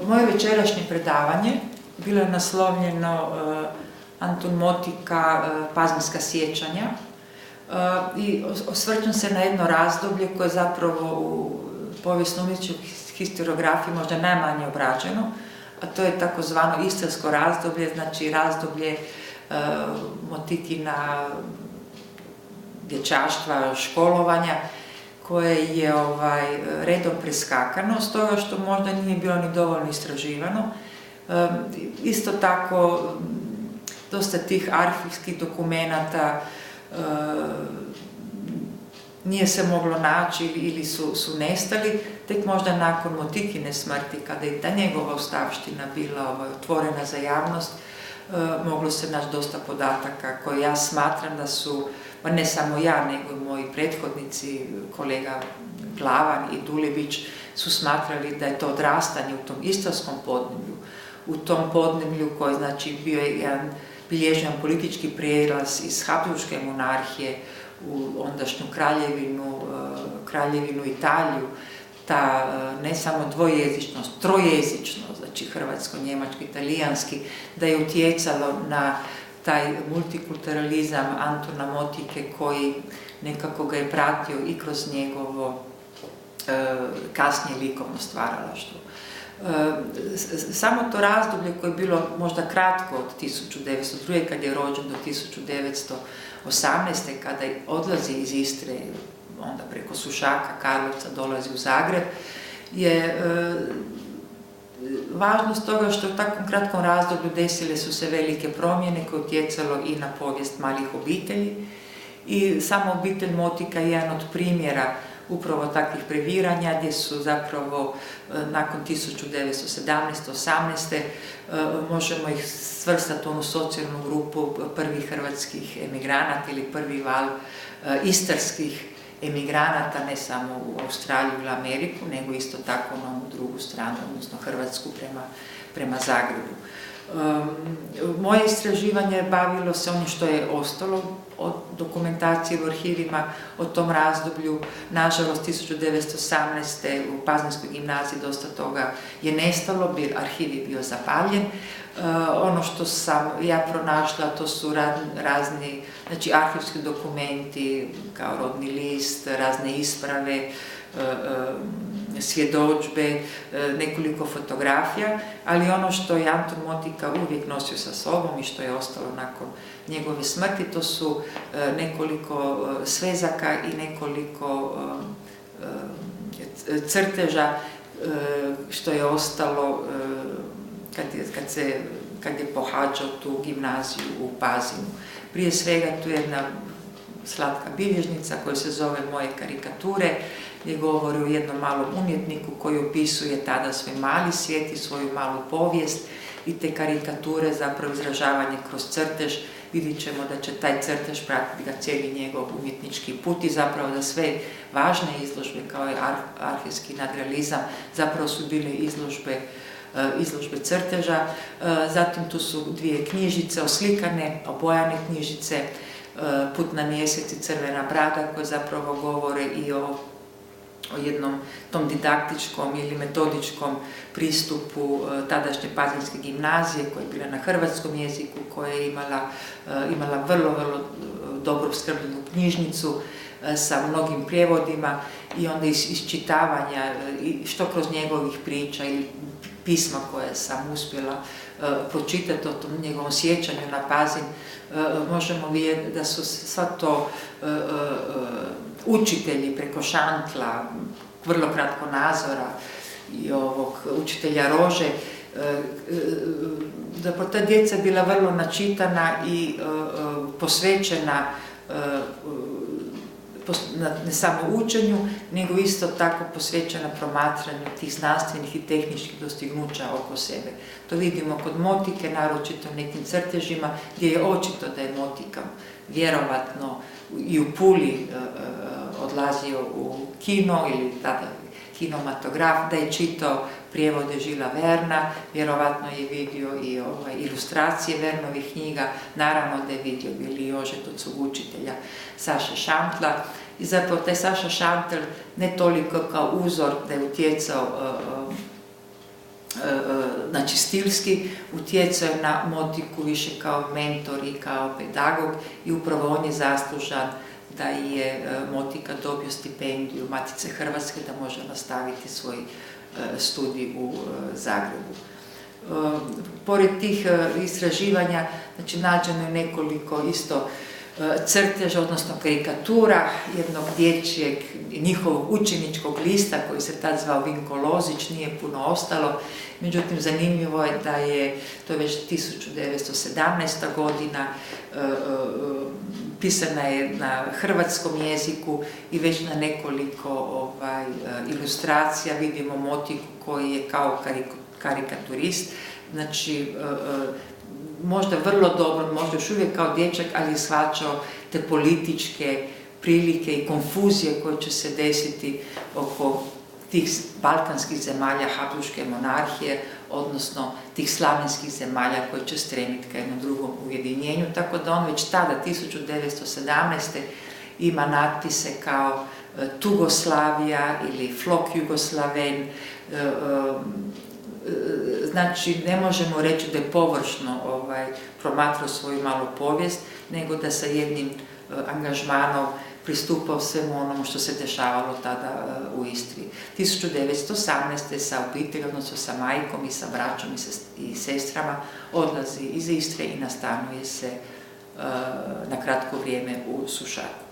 Moje večerašnje predavanje bilo je naslovljeno Antun Motika, Pazinska sjećanja, i osvrćem se na jedno razdoblje koje je zapravo u povijesno-umjetničkoj historiografiji možda najmanje obrađeno, a to je takozvano istarsko razdoblje, znači razdoblje Motikina dječaštva, školovanja, koje je redom preskakano, stoga što možda nije bilo ni dovoljno istraživano. Isto tako, dosta tih arhivskih dokumenata nije se moglo naći ili su nestali, tek možda nakon Motikine smrti, kada je ta njegova ostavština bila otvorena za javnost, moglo se naći dosta podataka koje ja smatram da su, pa ne samo ja, nego i moji prethodnici, kolega Glavan i Dulibić, su smatrali da je to odrastanje u tom istarskom podneblju, u tom podneblju koji znači bio je jedan bilježen politički prijelaz iz Habsburške monarhije u ondašnju kraljevinu Italiju, ta ne samo dvojezičnost, trojezičnost, znači hrvatsko, njemački, italijanski, da je utjecalo na taj multikulturalizam Antuna Motike koji nekako ga je pratio i kroz njegovo kasnije likovno stvaralaštvo. Samo to razdoblje koje je bilo možda kratko od 1902. kad je rođen do 1918. kada odlazi iz Istre, onda preko Sušaka, Karlovca dolazi u Zagreb, je važnost toga što u takvom kratkom razdoblju desile su se velike promjene koje utjecalo i na povijest malih obitelji. I sama obitelj Motika je jedan od primjera upravo takvih previranja gdje su zapravo nakon 1917-18. Možemo ih svrstati u onu socijalnu grupu prvih hrvatskih emigranata ili prvi val istarskih emigranata, ne samo u Australiju ili Ameriku, nego isto tako na onu drugu stranu, odnosno Hrvatsku prema Zagrebu. Moje istraživanje bavilo se onim što je ostalo od dokumentacije u arhivima o tom razdoblju. Nažalost, 1918. u Pazinskoj gimnaziji dosta toga je nestalo, arhiv je bio zapaljen. Ono što sam ja pronašla, to su razni, znači arhivski dokumenti kao rodni list, razne isprave, svjedodžbe, nekoliko fotografija, ali ono što je Antun Motika uvijek nosio sa sobom i što je ostalo nakon njegove smrti, to su nekoliko svezaka i nekoliko crteža što je ostalo kad je pohađao tu gimnaziju u Pazinu. Prije svega tu je jedna slatka bilježnica koja se zove Moje karikature, gdje govori o jednom malom umjetniku koji opisuje tada svoj mali svijet i svoju malu povijest i te karikature, zapravo izražavanje kroz crtež. Vidjet ćemo da će taj crtež pratiti ga cijeli njegov umjetnički put i zapravo da sve važne izložbe kao je arhivski nadrealizam zapravo su bile izložbe crteža. Zatim tu su dvije knjižice, oslikane, obojane knjižice, Put na mjesec i Crvena brada, koje zapravo govore i o jednom tom didaktičkom ili metodičkom pristupu tadašnje Pazinske gimnazije, koja je bila na hrvatskom jeziku, koja je imala vrlo, vrlo dobro opskrbljenu knjižnicu sa mnogim prijevodima i onda iščitavanja, što kroz njegovih priča ili pisma koje sam uspjela pročitati o tom njegovom sjećanju na Pazin, možemo vidjeti da su sva to učitelji preko Šantla, vrlo kratko Nazora i ovog učitelja Rože, da ta djeca bila vrlo načitana i posvećena ne samo učenju, nego isto tako posvećena promatranju tih znanstvenih i tehničkih dostignuća oko sebe. To vidimo kod Motike, naročito u nekim crtežima, gdje je očito da je Motika vjerovatno i u Puli odlazio u kino ili tada kinematograf, da je čitao prijevode Žila Verna, vjerovatno je vidio i ilustracije Vernovih knjiga, naravno da je vidio Bili Jožet od učitelja Saše Šantla. I zapravo taj Saša Šantl ne toliko kao uzor da je utjecao znači stilski utjecao na Motiku više kao mentor i kao pedagog i upravo on je zaslužan da je Motika dobio stipendiju Matice Hrvatske da može nastaviti svoj studij u Zagrebu. Pored tih istraživanja, znači nađeno je nekoliko isto crteža, odnosno karikatura jednog dječjeg njihovog učeničkog lista koji se tad zvao Vinko Lozić, nije puno ostalo. Međutim, zanimljivo je da je, to je već 1917. godina, pisana je na hrvatskom jeziku i već na nekoliko ilustracija vidimo Motiku koji je kao karikaturist, znači možda vrlo dobro, možda još uvijek kao dječak, ali je shvaćao te političke prilike i konfuzije koje će se desiti oko tih balkanskih zemalja Habsburške monarhije, odnosno tih slavenskih zemalja koje će stremiti ka jednom drugom ujedinjenju, tako da on već tada, 1917. ima natpise kao Tugoslavija ili Flok Jugoslaven. Znači, ne možemo reći da je površno promatrao svoju malu povijest, nego da sa jednim angažmanom pristupao svemu onomu što se dešavalo tada u Istri. 1918. sa obiteljem, odnosno sa majkom i sa braćom i sestrama, odlazi iz Istre i nastanuje se na kratko vrijeme u Sušaku.